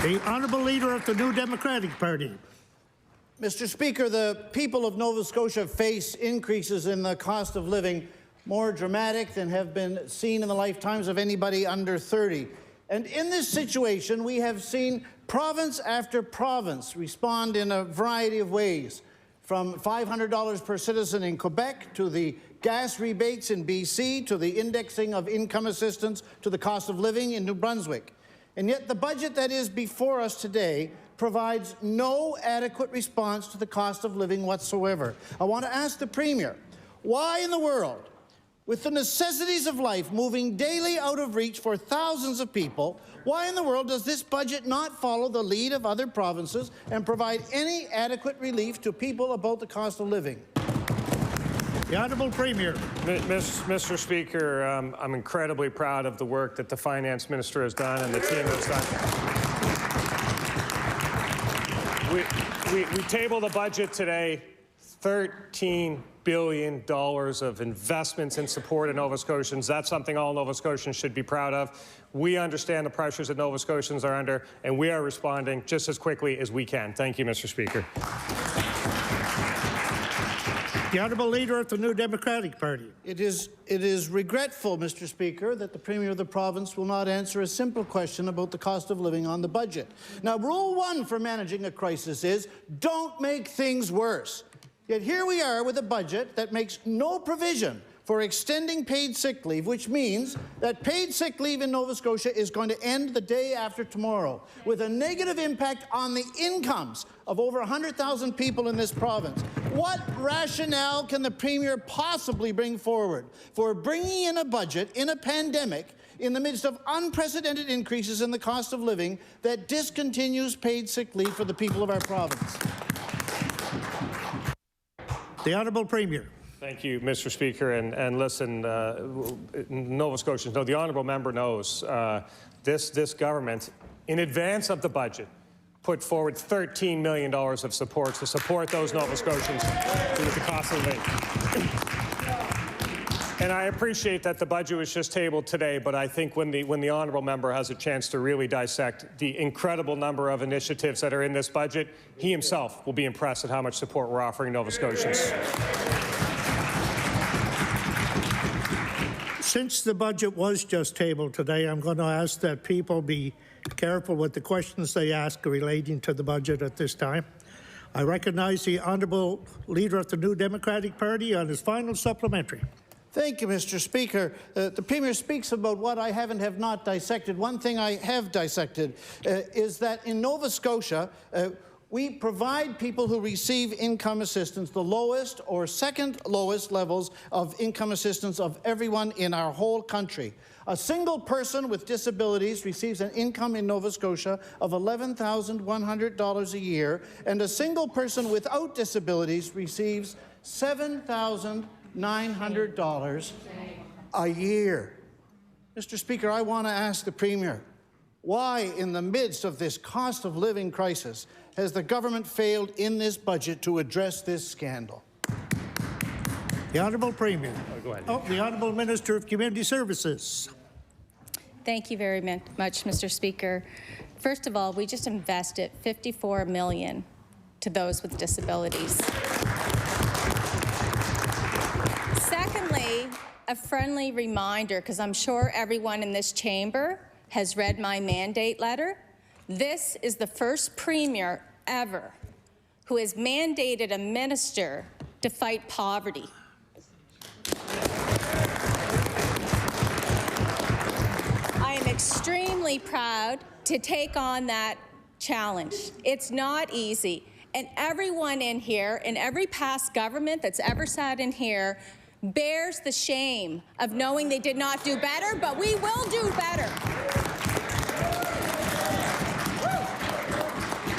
The Honourable Leader of the New Democratic Party. Mr. Speaker, the people of Nova Scotia face increases in the cost of living more dramatic than have been seen in the lifetimes of anybody under 30. And in this situation, we have seen province after province respond in a variety of ways, from $500 per citizen in Quebec to the gas rebates in BC to the indexing of income assistance to the cost of living in New Brunswick. And yet the budget that is before us today provides no adequate response to the cost of living whatsoever. I want to ask the Premier, why in the world, with the necessities of life moving daily out of reach for thousands of people, why in the world does this budget not follow the lead of other provinces and provide any adequate relief to people about the cost of living? The Honourable Premier. Mr. Speaker, I'm incredibly proud of the work that the Finance Minister has done and the team has done. We tabled a budget today, $13 billion of investments in support of Nova Scotians. That's something all Nova Scotians should be proud of. We understand the pressures that Nova Scotians are under, and we are responding just as quickly as we can. Thank you, Mr. Speaker. The Honourable Leader of the New Democratic Party. It is regretful, Mr. Speaker, that the Premier of the province will not answer a simple question about the cost of living on the budget. Now, Rule 1 for managing a crisis is don't make things worse. Yet here we are with a budget that makes no provision for extending paid sick leave, which means that paid sick leave in Nova Scotia is going to end the day after tomorrow, with a negative impact on the incomes of over 100,000 people in this province. What rationale can the Premier possibly bring forward for bringing in a budget in a pandemic in the midst of unprecedented increases in the cost of living that discontinues paid sick leave for the people of our province? The Honourable Premier. Thank you, Mr. Speaker. And listen, Nova Scotians know, the honourable member knows, this government, in advance of the budget, put forward $13 million of support to support those Nova Scotians with the cost of living. And I appreciate that the budget was just tabled today, but I think when the honourable member has a chance to really dissect the incredible number of initiatives that are in this budget, he himself will be impressed at how much support we're offering Nova Scotians. Since the budget was just tabled today, I'm going to ask that people be careful with the questions they ask relating to the budget at this time. I recognize the Honourable Leader of the New Democratic Party on his final supplementary. Thank you, Mr. Speaker. The Premier speaks about what I have not dissected. One thing I have dissected is that in Nova Scotia, we provide people who receive income assistance the lowest or second lowest levels of income assistance of everyone in our whole country. A single person with disabilities receives an income in Nova Scotia of $11,100 a year, and a single person without disabilities receives $7,900 a year. Mr. Speaker, I want to ask the Premier, why, in the midst of this cost of living crisis, has the government failed in this budget to address this scandal? The Honourable Premier. Go ahead. The Honourable Minister of Community Services. Thank you very much, Mr. Speaker. First of all, we just invested $54 million to those with disabilities. Secondly, a friendly reminder, because I'm sure everyone in this chamber has read my mandate letter. This is the first Premier ever who has mandated a minister to fight poverty. I am extremely proud to take on that challenge. It's not easy, and everyone in here, and every past government that's ever sat in here, bears the shame of knowing they did not do better, but we will do better.